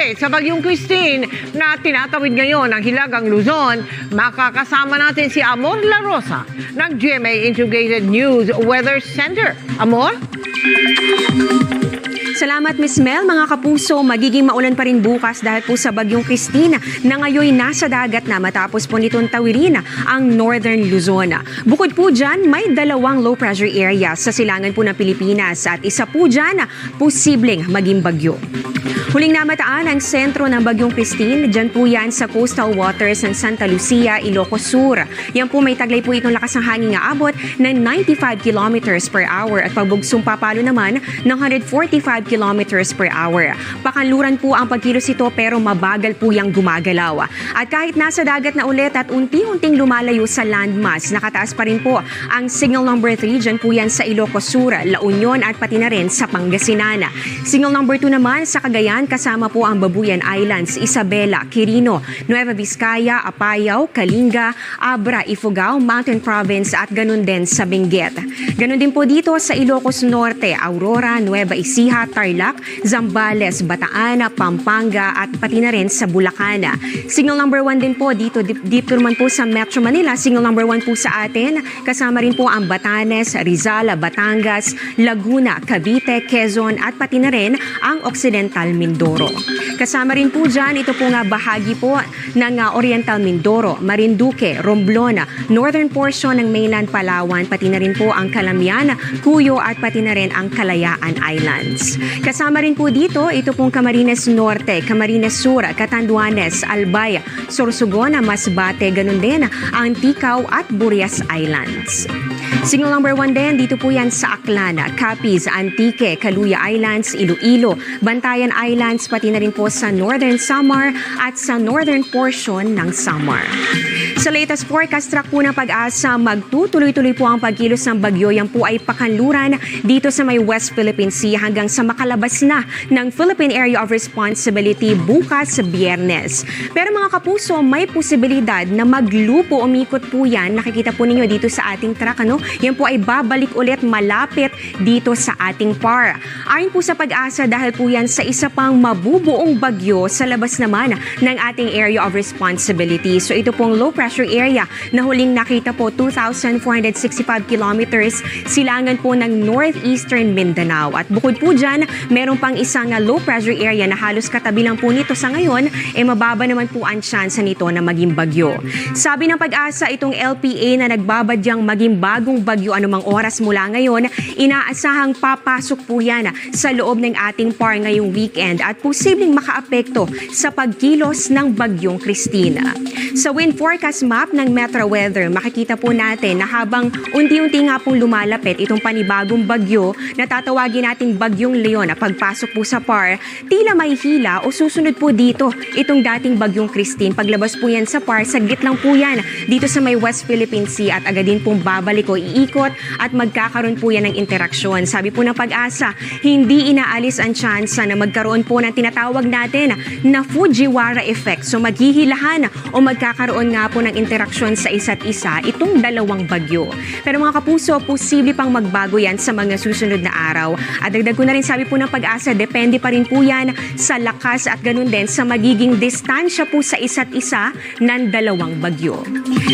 update sa Bagyong Christine na tinatawid ngayon ng Hilagang Luzon, makakasama natin si Amor La Rosa ng GMA Integrated News Weather Center. Amor? Salamat, Miss Mel. Mga kapuso, magiging maulan pa rin bukas dahil po sa Bagyong Christine na ngayon nasa dagat na matapos po nitong tawirin ang Northern Luzon. Bukod po dyan, may dalawang low pressure area sa silangan po ng Pilipinas at isa po dyan posibleng maging bagyo. Huling namataan ang sentro ng Bagyong Christine. Diyan po yan sa coastal waters ng Santa Lucia, Ilocos Sur. Yan po may taglay po itong lakas ng hangin nga abot ng 95 kilometers per hour at pagbugsong papalo naman ng 145 kilometers per hour. Pakanluran po ang pagkilos ito pero mabagal po yung gumagalaw. At kahit nasa dagat na ulit at unti-unting lumalayo sa landmass, nakataas pa rin po ang signal number 3. Diyan po yan sa Ilocos Sur, La Union at pati na rin sa Pangasinan. Signal number 2 naman sa Cagayan, kasama po ang Babuyan Islands, Isabela, Quirino, Nueva Vizcaya, Apayao, Kalinga, Abra, Ifugao, Mountain Province at ganun din sa Benguet. Ganun din po dito sa Ilocos Norte, Aurora, Nueva Ecija, Tarlac, Zambales, Bataan, Pampanga at pati na rin sa Bulacan. Signal number 1 din po dito naman po sa Metro Manila. Signal number 1 po sa atin. Kasama rin po ang Batanes, Rizal, Batangas, Laguna, Cavite, Quezon at pati na rin ang Occidental Mindoro. Kasama rin po dyan, ito po nga bahagi po ng Oriental Mindoro, Marinduque, Romblon, northern portion ng mainland Palawan, pati na rin po ang Calamian, Cuyo at pati na rin ang Kalayaan Islands. Kasama rin po dito, ito pong Camarines Norte, Camarines Sur, Catanduanes, Albay, Sorsogon, Masbate, ganun din ang Ticao at Burias Islands. Signal number 1 din, dito po yan sa Aklan, Capiz, Antique, Caluya Islands, Iloilo, Bantayan Islands, pati na rin po sa Northern Samar at sa northern portion ng Samar. Sa latest forecast track po ng Pag-asa, magtutuloy-tuloy po ang pagkilos ng bagyo. Yan po ay pakanluran dito sa may West Philippine Sea hanggang sa makalabas na ng Philippine Area of Responsibility bukas sa Biyernes. Pero mga kapuso, may posibilidad na maglupo, umikot po yan. Nakikita po ninyo dito sa ating track, ano? Yan po ay babalik ulit malapit dito sa ating PAR. Ayon po sa Pag-asa, dahil po yan sa isa pang mabubuong bagyo sa labas naman ng ating Area of Responsibility. So ito pong low pressure area na huling nakita po 2,465 kilometers silangan po ng northeastern Mindanao. At bukod po dyan, meron pang isang low pressure area na halos katabi lang po nito sa ngayon, mababa naman po ang tsansa nito na maging bagyo. Sabi ng Pag-asa, itong LPA na nagbabadyang maging bagong bagyo anumang oras mula ngayon, inaasahang papasok po yan sa loob ng ating PAR ngayong weekend at posibleng makaapekto sa pagkilos ng Bagyong Christina. Sa wind forecast map ng Metro Weather, makikita po natin na habang unti-unti nga pong lumalapit itong panibagong bagyo na tatawagin nating Bagyong Leon na pagpasok po sa PAR, tila may hila o susunod po dito itong dating Bagyong Christine. Paglabas po yan sa PAR, saglit lang po yan dito sa may West Philippine Sea at agad din pong babalik o iikot at magkakaroon po yan ng interaksyon. Sabi po ng Pag-asa, hindi inaalis ang tsansa na magkaroon po ng tinatawag natin na Fujiwara effect. So maghihilahan o magkakaroon nga po ng interaksyon sa isa't isa itong dalawang bagyo. Pero mga kapuso, posible pang magbago yan sa mga susunod na araw. At dagdag ko na rin, sabi po ng Pag-asa, depende pa rin po yan sa lakas at ganun din sa magiging distansya po sa isa't isa ng dalawang bagyo.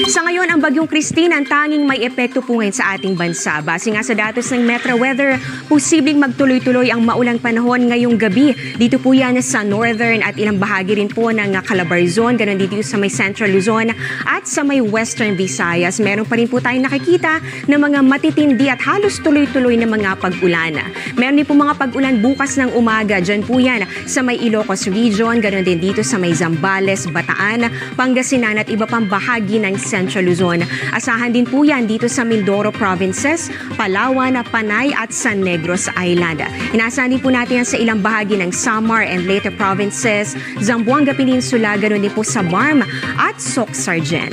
Sa ngayon, ang Bagyong Christine ang tanging may epekto po ngayon sa ating bansa. Base nga sa datos ng Metro Weather, posibleng magtuloy-tuloy ang maulang panahon ngayong gabi. Dito po yan sa northern at ilang bahagi rin po ng Calabarzon, ganun dito sa may Central Luzon at sa may Western Visayas. Meron pa rin po tayong nakikita na mga matitindi at halos tuloy-tuloy na mga pag-ulan. Meron din po mga pag-ulan bukas ng umaga. Diyan po yan sa may Ilocos Region, ganun din dito sa may Zambales, Bataan, Pangasinan at iba pang bahagi ng Central Luzon. Asahan din po yan dito sa Mindoro Provinces, Palawan, Panay at San Negros Island. Inaasahan din po natin yan sa ilang bahagi ng Samar and Leyte Provinces, Zamboanga Peninsula, ganun din po sa Barm at Soc-Sargen.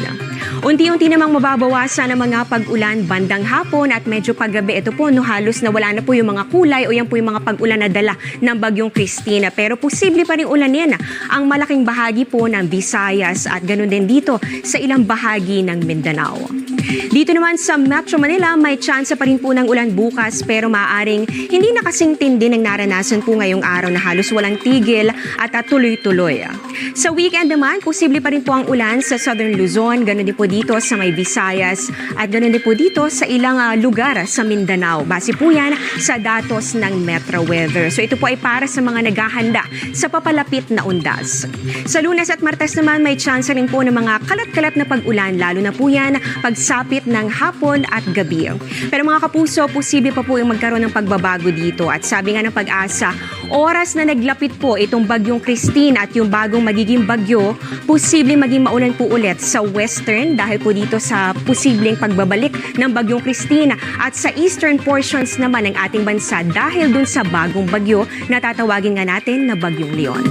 Unti-unti namang mababawasan ang mga pag-ulan bandang hapon at medyo paggabi. Ito po, no, halos na wala na po yung mga kulay o yan po yung mga pag-ulan na dala ng Bagyong Christina. Pero posible pa rin ulan yan ang malaking bahagi po ng Visayas at ganun din dito sa ilang bahagi ng Mindanao. Dito naman sa Metro Manila, may tsansa pa rin po ng ulan bukas pero maaaring hindi na kasing tindi ng naranasan po ngayong araw na halos walang tigil at tuloy-tuloy. Sa weekend naman, posible pa rin po ang ulan sa Southern Luzon, ganoon din po dito sa may Visayas at ganoon din po dito sa ilang lugar sa Mindanao. Base po yan sa datos ng Metro Weather. So ito po ay para sa mga naghahanda sa papalapit na undas. Sa Lunes at Martes naman, may tsansa rin po ng mga kalat-kalat na pag-ulan, lalo na po yan pagsapit ng hapon at gabi. Pero mga kapuso, posible pa po yung magkaroon ng pagbabago dito. At sabi nga ng Pag-asa, oras na naglapit po itong bagyong Christine at yung bagong magiging bagyo, posible maging maulan po ulit sa western dahil po dito sa posibleng pagbabalik ng bagyong Christine at sa eastern portions naman ng ating bansa dahil dun sa bagong bagyo na tatawagin nga natin na bagyong Leon.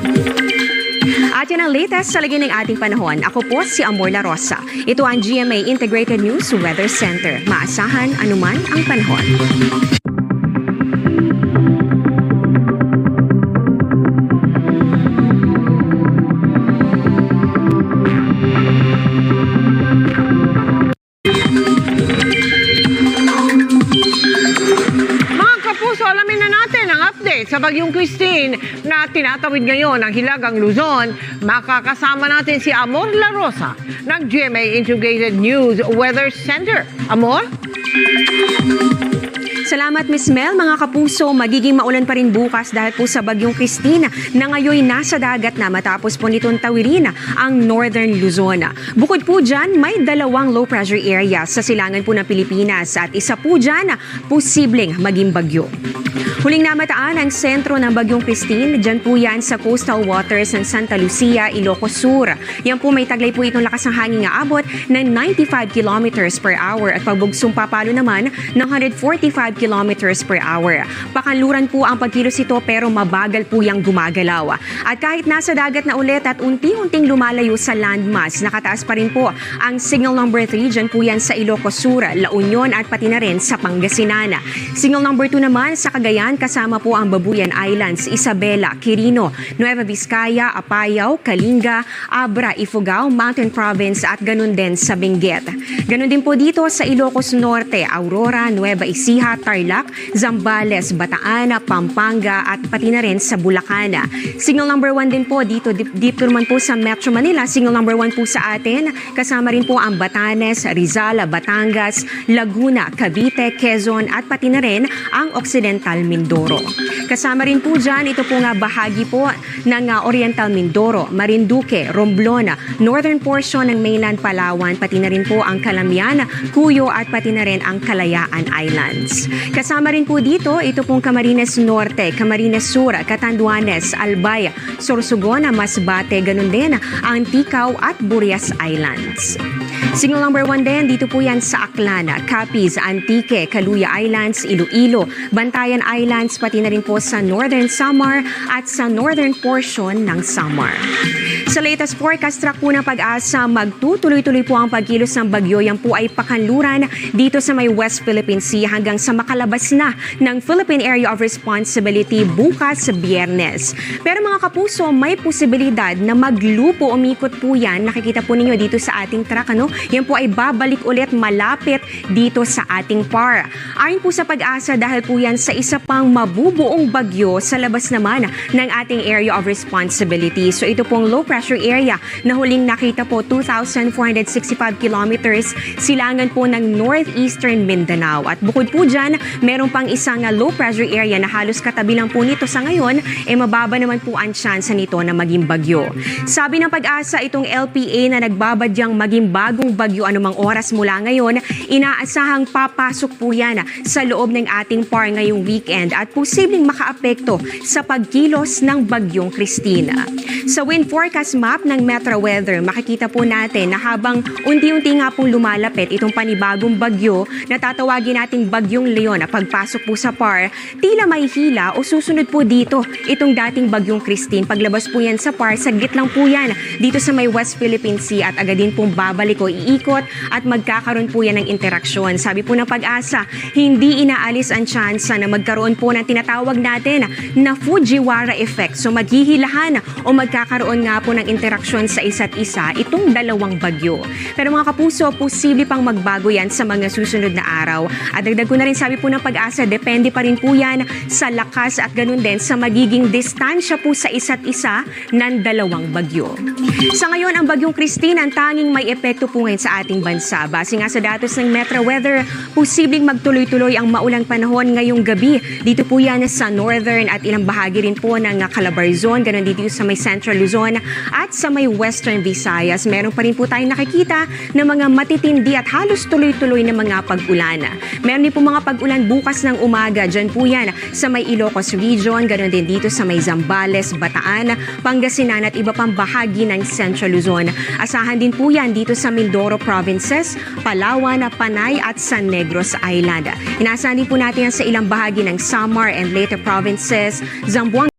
At yan ang latest sa lagay ng ating panahon. Ako po si Amor La Rosa. Ito ang GMA Integrated News Weather Center. Maasahan anuman ang panahon. Alamin na natin ang update sa bagyong Christine na tinatawid ngayon ang Hilagang Luzon. Makakasama natin si Amor La Rosa ng GMA Integrated News Weather Center. Amor? Salamat, Miss Mel. Mga kapuso, magiging maulan pa rin bukas dahil po sa bagyong Christine na ngayon nasa dagat na matapos po nitong tawirin ang Northern Luzon. Bukod po dyan, may dalawang low pressure area sa silangan po ng Pilipinas at isa po dyan posibleng maging bagyo. Huling namataan ang sentro ng bagyong Christine, dyan po yan sa coastal waters ng Santa Lucia, Ilocos Sur. Yan po may taglay po itong lakas ng hangin nga abot ng 95 kilometers per hour at pagbugsong papalo naman ng 145 kilometers per hour. Pakanluran po ang pagkilos ito pero mabagal po yung gumagalaw. At kahit nasa dagat na ulit at unti-unting lumalayo sa landmass, nakataas pa rin po ang signal number 3, dyan po yan sa Ilocos Sur, La Union at pati na rin sa Pangasinan. Signal number 2 naman sa Cagayan, kasama po ang Babuyan Islands, Isabela, Quirino, Nueva Vizcaya, Apayao, Kalinga, Abra, Ifugao, Mountain Province at ganun din sa Benguet. Ganun din po dito sa Ilocos Norte, Aurora, Nueva Ecija, Tarlac, Zambales, Bataan, Pampanga at pati na rin sa Bulacan. Signal number 1 din po dito naman po sa Metro Manila. Signal number 1 po sa atin. Kasama rin po ang Batanes, Rizal, Batangas, Laguna, Cavite, Quezon at pati na rin ang Occidental Mindoro. Kasama rin po dyan, ito po nga bahagi po ng Oriental Mindoro, Marinduque, Romblon, northern portion ng mainland Palawan, pati na rin po ang Calamian, Cuyo at pati na rin ang Kalayaan Islands. Kasama rin po dito, ito pong Camarines Norte, Camarines Sur, Catanduanes, Albay, Sorsogon, Masbate, ganun din ang Ticao at Burias Islands. Signal number 1 din, dito po yan sa Aklan, Capiz, Antique, Caluya Islands, Iloilo, Bantayan Islands, pati na rin po sa Northern Samar at sa northern portion ng Samar. Sa latest forecast track po ng Pag-asa, magtutuloy-tuloy po ang pagkilos ng bagyo. Yan po ay pakanluran dito sa may West Philippine Sea hanggang sa makalabas na ng Philippine Area of Responsibility bukas sa Biyernes. Pero mga kapuso, may posibilidad na maglupo umikot po yan. Nakikita po ninyo dito sa ating track, ano? Yan po ay babalik ulit malapit dito sa ating PAR. Ayon po sa Pag-asa, dahil po yan sa isa pang mabubuong bagyo sa labas naman ng ating Area of Responsibility. So ito pong low pressure area na huling nakita po 2,465 kilometers silangan po ng northeastern Mindanao. At bukod po dyan, meron pang isang low pressure area na halos katabi lang po nito sa ngayon, mababa naman po ang tsansa nito na maging bagyo. Sabi ng Pag-asa, itong LPA na nagbabadyang maging bagong bagyo anumang oras mula ngayon, inaasahang papasok po yan sa loob ng ating PAR ngayong weekend at posibleng makaapekto sa pagkilos ng bagyong Christina. Sa wind forecast map ng Metro Weather, makikita po natin na habang unti-unti nga pong lumalapit itong panibagong bagyo na tatawagin nating bagyong Leon na pagpasok po sa PAR, tila may hila o susunod po dito itong dating bagyong Christine. Paglabas po yan sa PAR, saglit lang po yan dito sa may West Philippine Sea at agad din pong babalik o iikot at magkakaroon po yan ng interaksyon. Sabi po ng Pag-asa, hindi inaalis ang tsansa na magkaroon po ng tinatawag natin na Fujiwara effect. So maghihilahan o magkakaroon nga po ng interaksyon sa isa't isa itong dalawang bagyo. Pero mga kapuso, posible pang magbago yan sa mga susunod na araw. At dagdag ko na rin, sabi po ng Pag-asa, depende pa rin po yan sa lakas at ganun din sa magiging distansya po sa isa't isa ng dalawang bagyo. Sa ngayon, ang bagyong Christine ang tanging may epekto po ngayon sa ating bansa. Base nga sa datos ng Metro Weather, posibleng magtuloy-tuloy ang maulang panahon ngayong gabi. Dito po yan sa northern at ilang bahagi rin po ng Calabarzon, ganun dito sa may Central Luzon at sa may Western Visayas. Meron pa rin po tayong nakikita ng mga matitindi at halos tuloy-tuloy na mga pag-ulan. Meron din po mga pag-ulan bukas ng umaga. Diyan po yan sa may Ilocos Region, ganun din dito sa may Zambales, Bataan, Pangasinan at iba pang bahagi ng Central Luzon. Asahan din po yan dito sa Mindoro Provinces, Palawan, Panay at San Negros Island. Inaasahan din po natin yan sa ilang bahagi ng Samar and Leyte Provinces, Zamboanga,